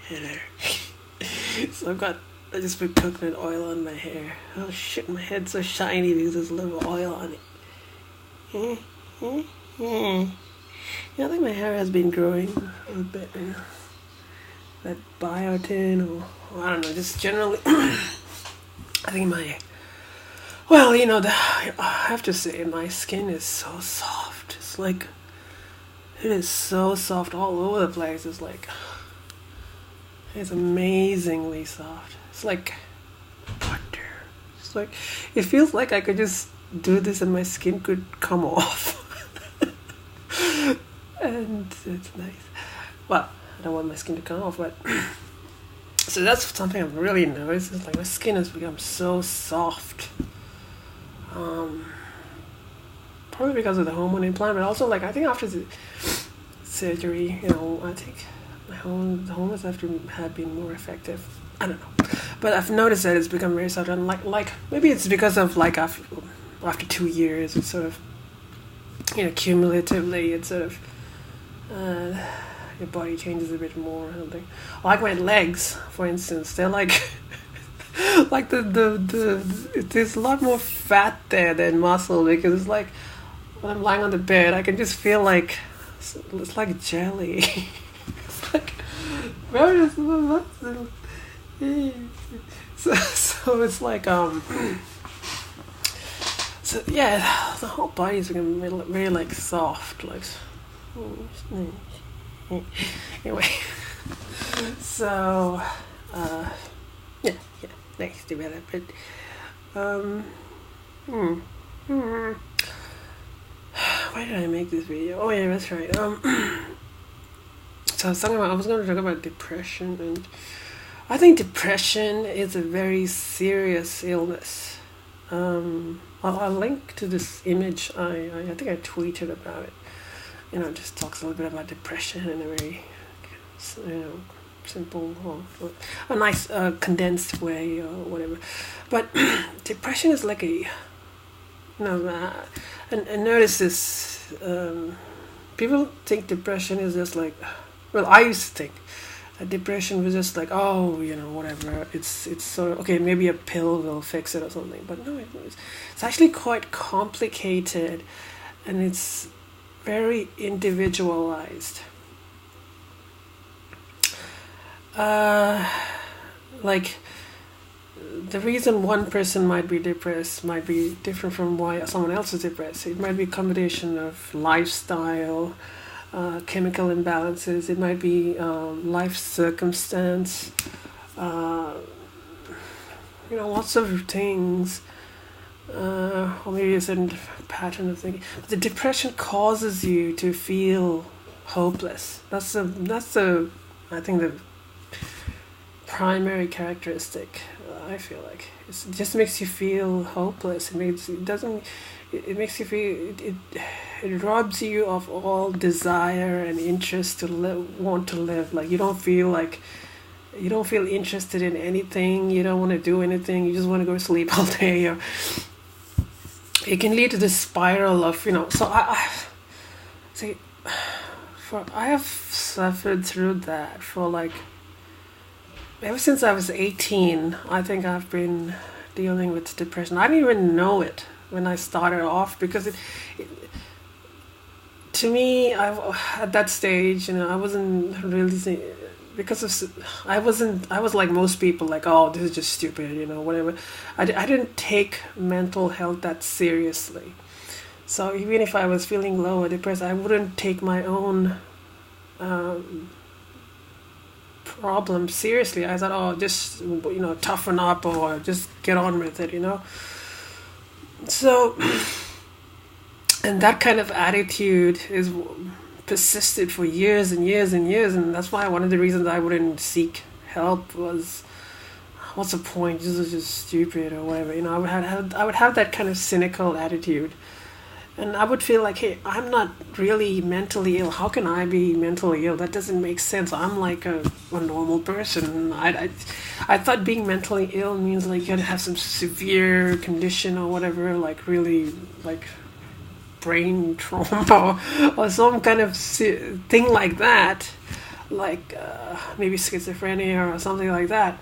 hair. So I just put coconut oil on my hair. Oh shit, my head's so shiny because there's a little oil on it. Yeah, I think my hair has been growing a bit. That biotin, or I don't know, just generally. I think I have to say, my skin is so soft. It's like, it is so soft all over the place. It's amazingly soft. It's like butter. It's like, it feels like I could just do this and my skin could come off. And it's nice. Well, I don't want my skin to come off, but so that's something I've really noticed. It's like my skin has become so soft. Probably because of the hormone implant, but also like I think after the surgery, I think the hormones have been more effective. I don't know, but I've noticed that it's become very soft, and like maybe it's because of like after 2 years, it's sort of cumulatively, it's sort of your body changes a bit more or something. Like my legs, for instance, they're like like there's a lot more fat there than muscle, because it's like when I'm lying on the bed, I can just feel like it's like jelly. It's like where is my muscle? So it's like so yeah, the whole body is very like soft, like anyway. So yeah, nice to hear that. But why did I make this video? Oh yeah, that's right. So I was going to talk about depression, and I think depression is a very serious illness. I'll link to this image. I think I tweeted about it. Just talks a little bit about depression in a very, simple or a nice condensed way or whatever. But depression is like and notice this. People think depression is just like, well, I used to think that depression was just like, whatever. It's sort of, okay, maybe a pill will fix it or something. But no, it's actually quite complicated, and it's very individualized. Like the reason one person might be depressed might be different from why someone else is depressed. It might be a combination of lifestyle, chemical imbalances. It might be life circumstance, lots of things, or maybe a certain pattern of thinking. But the depression causes you to feel hopeless. That's the I think the primary characteristic. I feel like it just makes you feel hopeless. It makes you feel it robs you of all desire and interest to want to live. Like you don't feel interested in anything. You don't want to do anything. You just want to go to sleep all day. Or it can lead to this spiral of So I have suffered through that for like. Ever since I was 18, I think I've been dealing with depression. I didn't even know it when I started off, because to me, at that stage, I wasn't really, I was like most people, like, oh, this is just stupid, whatever. I didn't take mental health that seriously. So even if I was feeling low or depressed, I wouldn't take my own problem seriously. I thought, oh, just toughen up or just get on with it, So, and that kind of attitude is persisted for years and years and years, and that's why one of the reasons I wouldn't seek help was, what's the point? This is just stupid or whatever. I would have that kind of cynical attitude. And I would feel like, hey, I'm not really mentally ill. How can I be mentally ill? That doesn't make sense. I'm like a normal person. I thought being mentally ill means like you gotta have some severe condition or whatever, like really like brain trauma or some kind of thing like that. like maybe schizophrenia or something like that.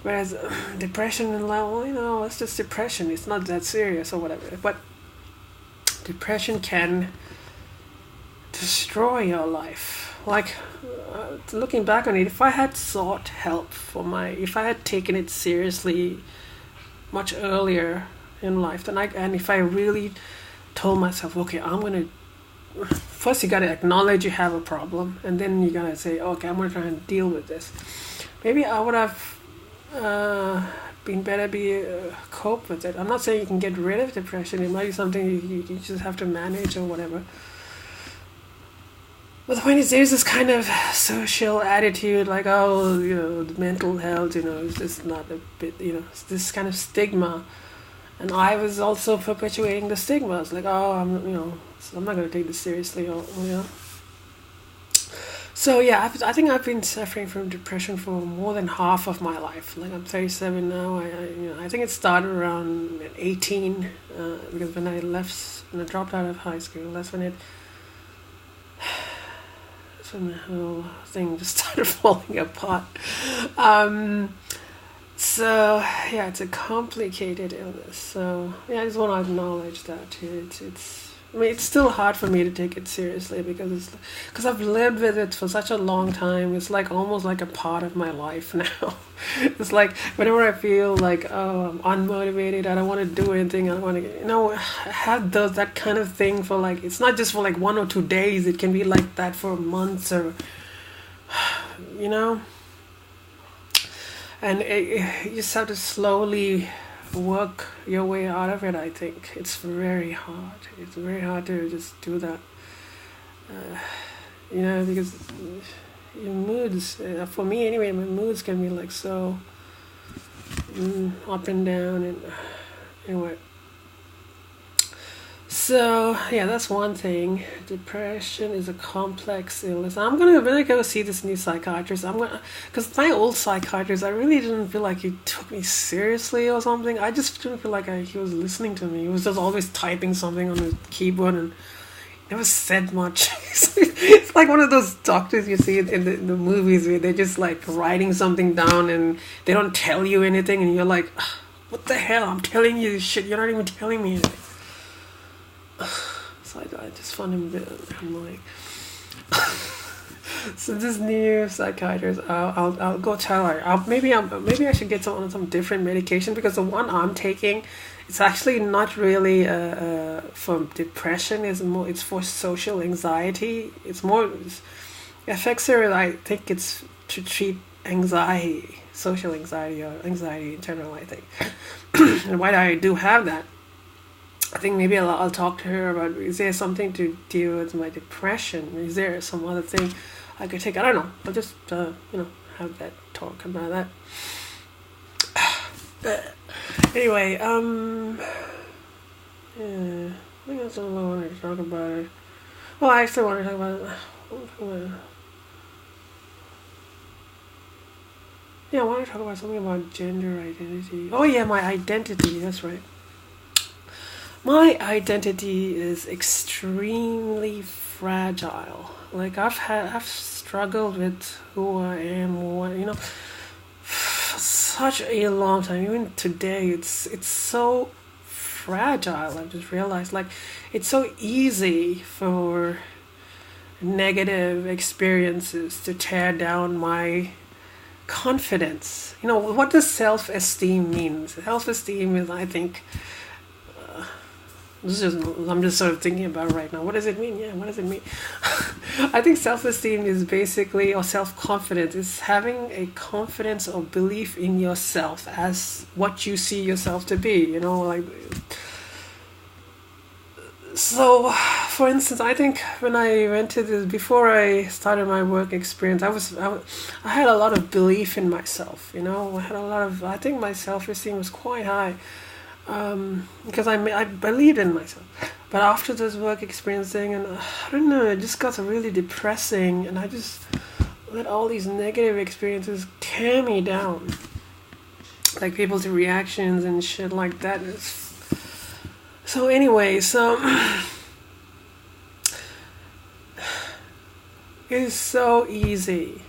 Whereas depression and like, well, it's just depression. It's not that serious or whatever. But depression can destroy your life. Like looking back on it, if I had sought help if I had taken it seriously much earlier in life, and if I really told myself, okay, I'm gonna first you gotta acknowledge you have a problem, and then you gotta say, okay, I'm gonna try and deal with this. Maybe I would have been better cope with it. I'm not saying you can get rid of depression. It might be something you just have to manage or whatever. But the point is, there's this kind of social attitude, like, oh, the mental health, is just not a bit, it's this kind of stigma. And I was also perpetuating the stigma. It's like, oh, so I'm not going to take this seriously, So yeah, I think I've been suffering from depression for more than half of my life. Like I'm 37 now. I think it started around 18 because when I dropped out of high school, that's when the whole thing just started falling apart. So yeah, it's a complicated illness. So yeah, I just want to acknowledge that it's still hard for me to take it seriously because I've lived with it for such a long time. It's like almost like a part of my life now. It's like whenever I feel like, oh, I'm unmotivated, I don't want to do anything, I don't want to, have that kind of thing for like, it's not just for like 1 or 2 days. It can be like that for months or, and you just have to slowly work your way out of it. I think it's very hard. It's very hard to just do that. Because your moods, for me anyway, my moods can be like so up and down, and anyway. So yeah, that's one thing. Depression is a complex illness. When I go see this new psychiatrist, because my old psychiatrist, I really didn't feel like he took me seriously or something. I just didn't feel like he was listening to me. He was just always typing something on the keyboard and never said much. It's like one of those doctors you see in the movies where they're just like writing something down and they don't tell you anything, and you're like, what the hell? I'm telling you this shit. You're not even telling me anything. So I just found him a bit annoying. So this new psychiatrist, I'll go tell her. Maybe I should get some different medication, because the one I'm taking, it's actually not really for depression. It's for social anxiety. It affects her. I think it's to treat anxiety, social anxiety, or anxiety in general, I think. And why I do have that, I think maybe I'll talk to her about, is there something to deal with my depression? Is there some other thing I could take? I don't know. I'll just, have that talk about that. Anyway, yeah, I think that's all I wanted to talk about. Well, I actually want to talk about, I want to talk about something about gender identity. Oh yeah, my identity, that's right. My identity is extremely fragile. Like I've struggled with who I am, for such a long time. Even today, it's so fragile. I just realized, like, it's so easy for negative experiences to tear down my confidence. What does self-esteem mean? Self-esteem is, I think, I'm just sort of thinking about it right now. What does it mean? Yeah, what does it mean? I think self-esteem is basically, or self-confidence, is having a confidence or belief in yourself as what you see yourself to be. So, for instance, I think when I went to this, before I started my work experience, I had a lot of belief in myself. I think my self-esteem was quite high. Because I believed in myself. But after this work experience thing, and I don't know, it just got really depressing, and I just let all these negative experiences tear me down. Like people's reactions and shit like that. So anyway, it is so easy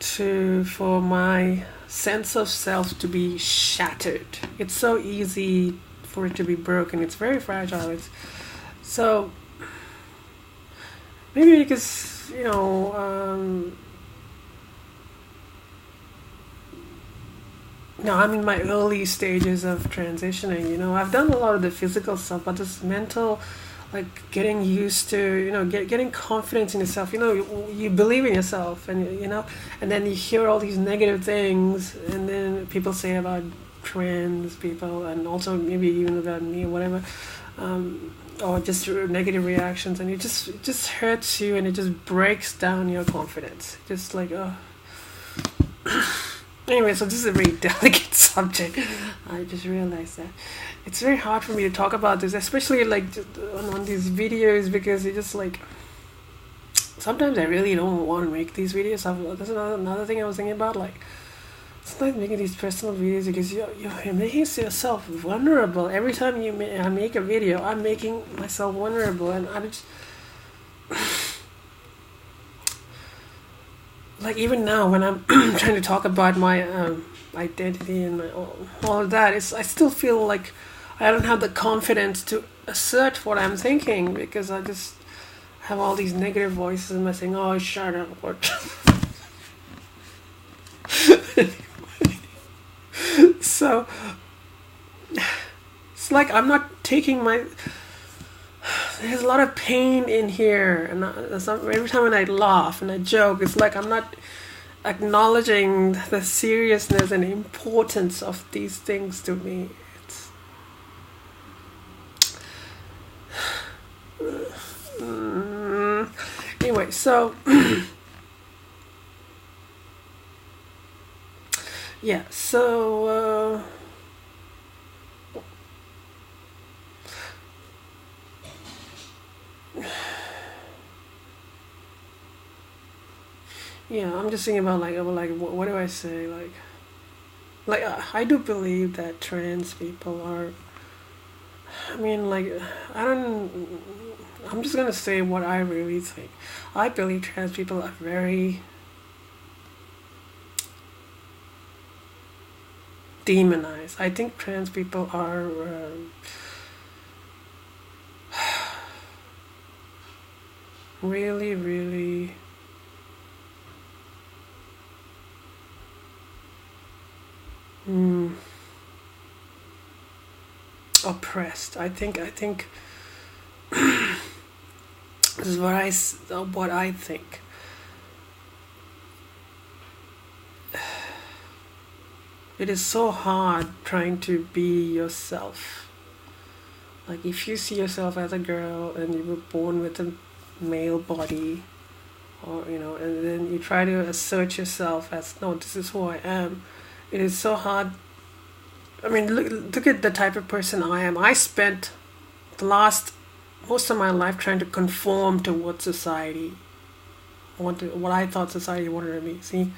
for my sense of self to be shattered. It's so easy for it to be broken. It's very fragile. So maybe because I'm in my early stages of transitioning. I've done a lot of the physical stuff, but this mental, like getting used to, getting confidence in yourself. You believe in yourself, and then you hear all these negative things, and then people say about trans people, and also maybe even about me or whatever, or just negative reactions, and it just hurts you, and it just breaks down your confidence. Just like, oh. Anyway, so this is a very delicate subject. I just realized that it's very hard for me to talk about this, especially like on these videos, because it just like sometimes I really don't want to make these videos. That's another thing I was thinking about. Like sometimes making these personal videos because you're making yourself vulnerable. Every time I make a video, I'm making myself vulnerable, and I'm just. Like even now when I'm trying to talk about my identity and all of that, I still feel like I don't have the confidence to assert what I'm thinking, because I just have all these negative voices in my saying, "Oh, shut up!" So it's like I'm not taking my. There's a lot of pain in here, and every time when I laugh and I joke, it's like I'm not acknowledging the seriousness and importance of these things to me. Anyway, so yeah, so. Yeah, I'm just thinking about like what do I say, like I do believe that trans people are. I mean, like I'm just gonna say what I really think. I believe trans people are very demonized. I think trans people are. Really, really oppressed. I think this is what I think. It is so hard trying to be yourself. Like if you see yourself as a girl and you were born with a male body, or and then you try to assert yourself as, no, this is who I am. It is so hard. I mean, look at the type of person I am. I spent most of my life trying to conform to what what I thought society wanted of me. See,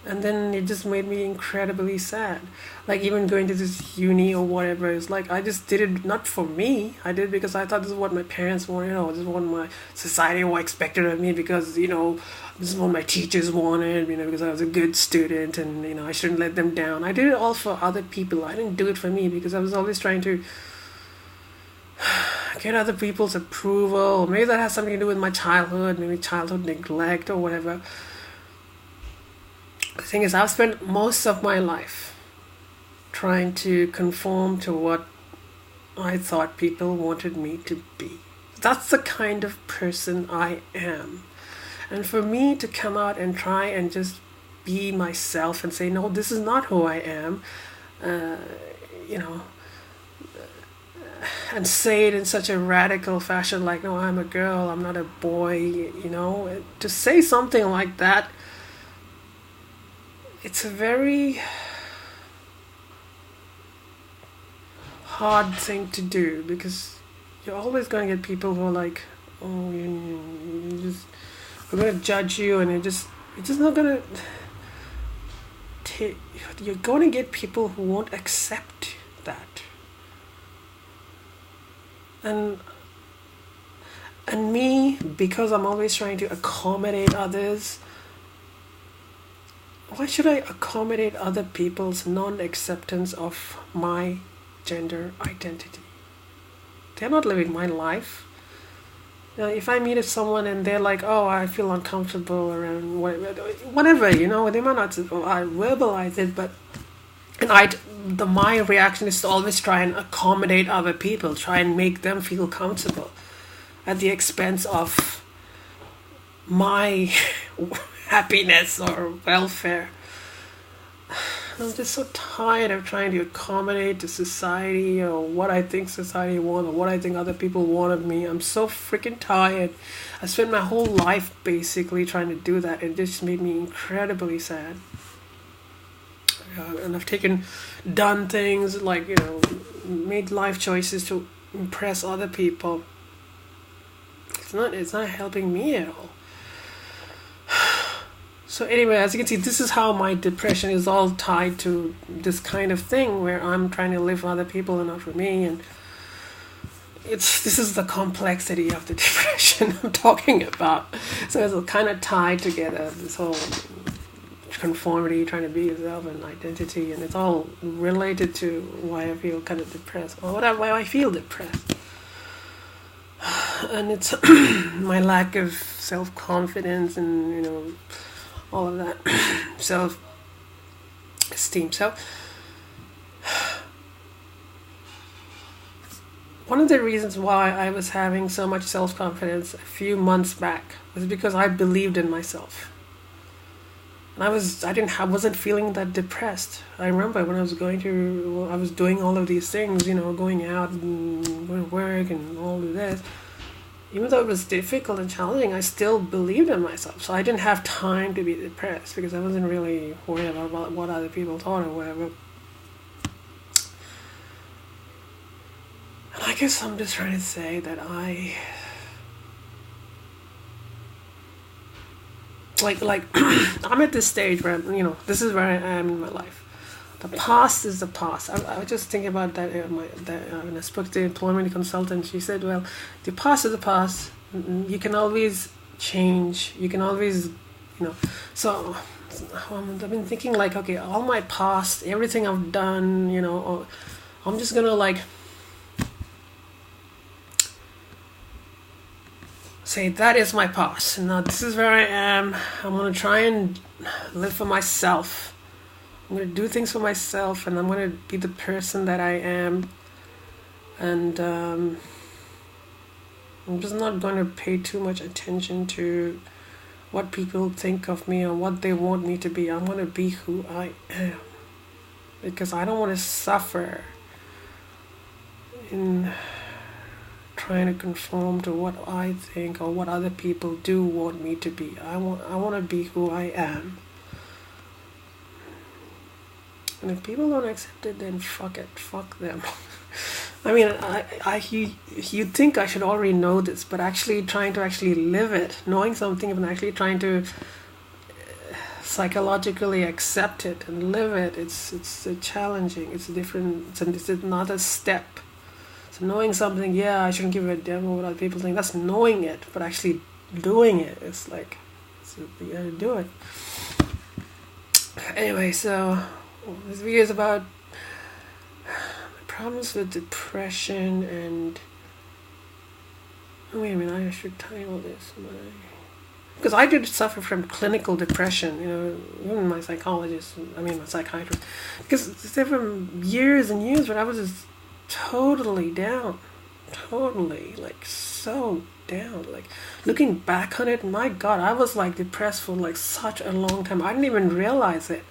and then it just made me incredibly sad. Like even going to this uni or whatever, it's like I just did it not for me. I did it because I thought this is what my parents wanted, or this is what my society expected of me, because this is what my teachers wanted, because I was a good student, and I shouldn't let them down. I did it all for other people. I didn't do it for me, because I was always trying to get other people's approval. Maybe that has something to do with my childhood, maybe childhood neglect or whatever. The thing is, I've spent most of my life trying to conform to what I thought people wanted me to be. That's the kind of person I am. And for me to come out and try and just be myself and say, no, this is not who I am, and say it in such a radical fashion, like, no, I'm a girl, I'm not a boy, to say something like that, it's a very hard thing to do, because you're always going to get people who are like, oh, we're going to judge you, and it's just not going to. You're going to get people who won't accept that, and me, because I'm always trying to accommodate others, why should I accommodate other people's non-acceptance of my gender identity? They're not living my life. If I meet someone and they're like, "Oh, I feel uncomfortable around whatever," they might not verbalize it, but and my reaction is to always try and accommodate other people, try and make them feel comfortable, at the expense of my happiness or welfare. I'm just so tired of trying to accommodate to society or what I think society wants or what I think other people want of me. I'm so freaking tired. I spent my whole life basically trying to do that. It just made me incredibly sad. And I've done things like, made life choices to impress other people. It's not helping me at all. So anyway, as you can see, this is how my depression is all tied to this kind of thing where I'm trying to live for other people and not for me. And this is the complexity of the depression I'm talking about. So it's kind of tied together, this whole conformity, trying to be yourself, and identity, and it's all related to why I feel kind of depressed, or why I feel depressed. And it's my lack of self-confidence and, all of that self-esteem. So one of the reasons why I was having so much self-confidence a few months back was because I believed in myself. And I wasn't feeling that depressed. I remember when I was doing all of these things, going out and going to work and all of this. Even though it was difficult and challenging, I still believed in myself. So I didn't have time to be depressed because I wasn't really worried about what other people thought or whatever. And I guess I'm just trying to say that I'm at this stage where, this is where I am in my life. The past is the past. I was just thinking about that when I spoke to the employment consultant. She said, well, the past is the past. You can always change. You can always, So I've been thinking okay, all my past, everything I've done, I'm just going to say that is my past. And now this is where I am. I'm going to try and live for myself. I'm going to do things for myself, and I'm going to be the person that I am. And I'm just not going to pay too much attention to what people think of me or what they want me to be. I'm going to be who I am. Because I don't want to suffer in trying to conform to what I think or what other people do want me to be. I want to be who I am. And if people don't accept it, then fuck it. Fuck them. I mean, you'd think I should already know this, but actually trying to actually live it, knowing something and actually trying to psychologically accept it and live it, it's challenging. It's different. It's another step. So knowing something, yeah, I shouldn't give a damn what other people think. That's knowing it, but actually doing it, it's you gotta do it. Anyway, so this video is about problems with depression and... wait a minute, I should title this. Because I did suffer from clinical depression, even my psychiatrist. Because there were years and years when I was just totally down. Totally, so down. Looking back on it, my God, I was depressed for such a long time. I didn't even realize it.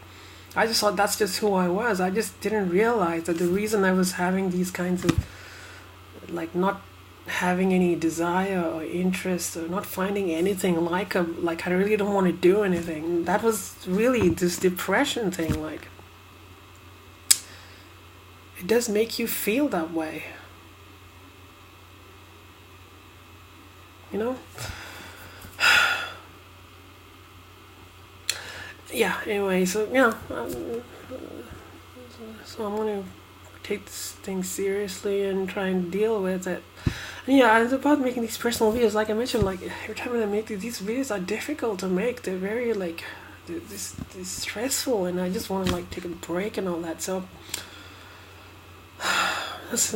I just thought that's just who I was. I just didn't realize that the reason I was having these kinds of not having any desire or interest or not finding anything I really don't want to do anything. That was really this depression thing. It does make you feel that way. Yeah, anyway, so so I'm going to take this thing seriously and try and deal with it. And yeah, it's about making these personal videos. Like I mentioned, every time I make these videos are difficult to make. They're very this stressful, and I just want to like take a break and all that. So,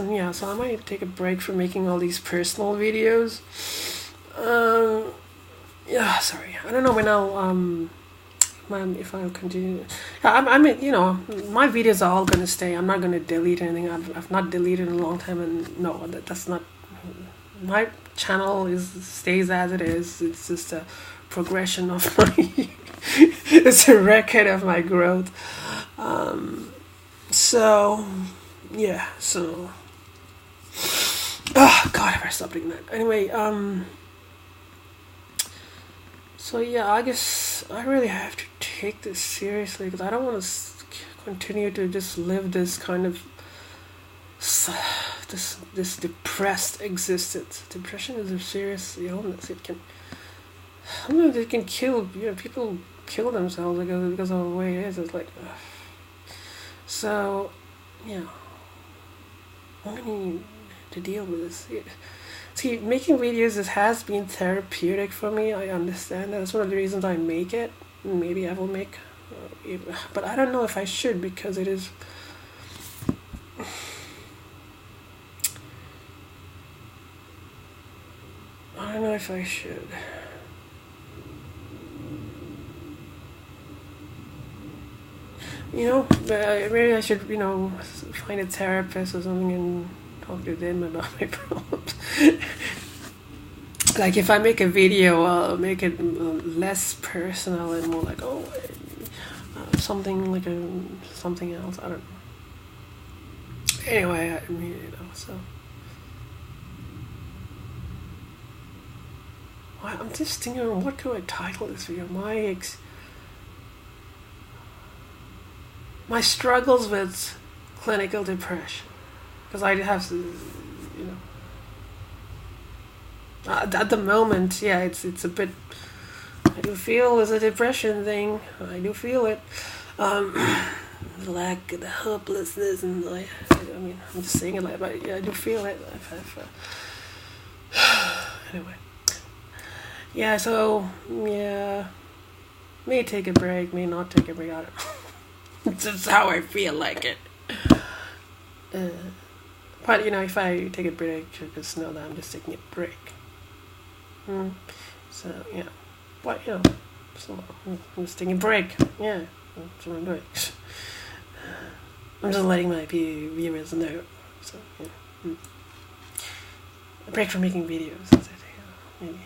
yeah, so I might take a break from making all these personal videos. Yeah, sorry, I don't know when if I'll continue. Yeah, I mean, you know, my videos are all gonna stay. I'm not gonna delete anything. I've not deleted in a long time, and no, that's not. My channel stays as it is. It's just a progression of my. It's a record of my growth. So, yeah. So, oh God, if I stop doing that. Anyway, so yeah, I guess I really have to take this seriously because I don't want to continue to just live this kind of this depressed existence. Depression is a serious illness. It can sometimes it can kill. You know, people kill themselves because of the way it is. It's like so, yeah. I need to deal with this. See, making videos has been therapeutic for me. I understand that. That's one of the reasons I make it. Maybe I will make, but I don't know if I should because it is. I don't know if I should. You know, maybe I should, you know, find a therapist or something and talk to them about my problems. Like if I make a video, I'll make it less personal and more like, oh, something like something else. I don't know. Anyway, I mean, you know, so I'm just thinking, what could I title this video? My struggles with clinical depression, because I have to, you know. At the moment, yeah, it's a bit. I do feel it's a depression thing. I do feel it. The lack, the hopelessness, and like, I mean, I'm just saying it like, but yeah, I do feel it. Anyway, yeah. So yeah, may take a break, may not take a break. I don't know. It's just how I feel like it. But you know, if I take a break, just know that I'm just taking a break. So yeah, but you know, so I'm just taking a break. Yeah, that's what I'm doing. I'm just letting my viewers know. So yeah, a break from making videos. That's it. Yeah, maybe.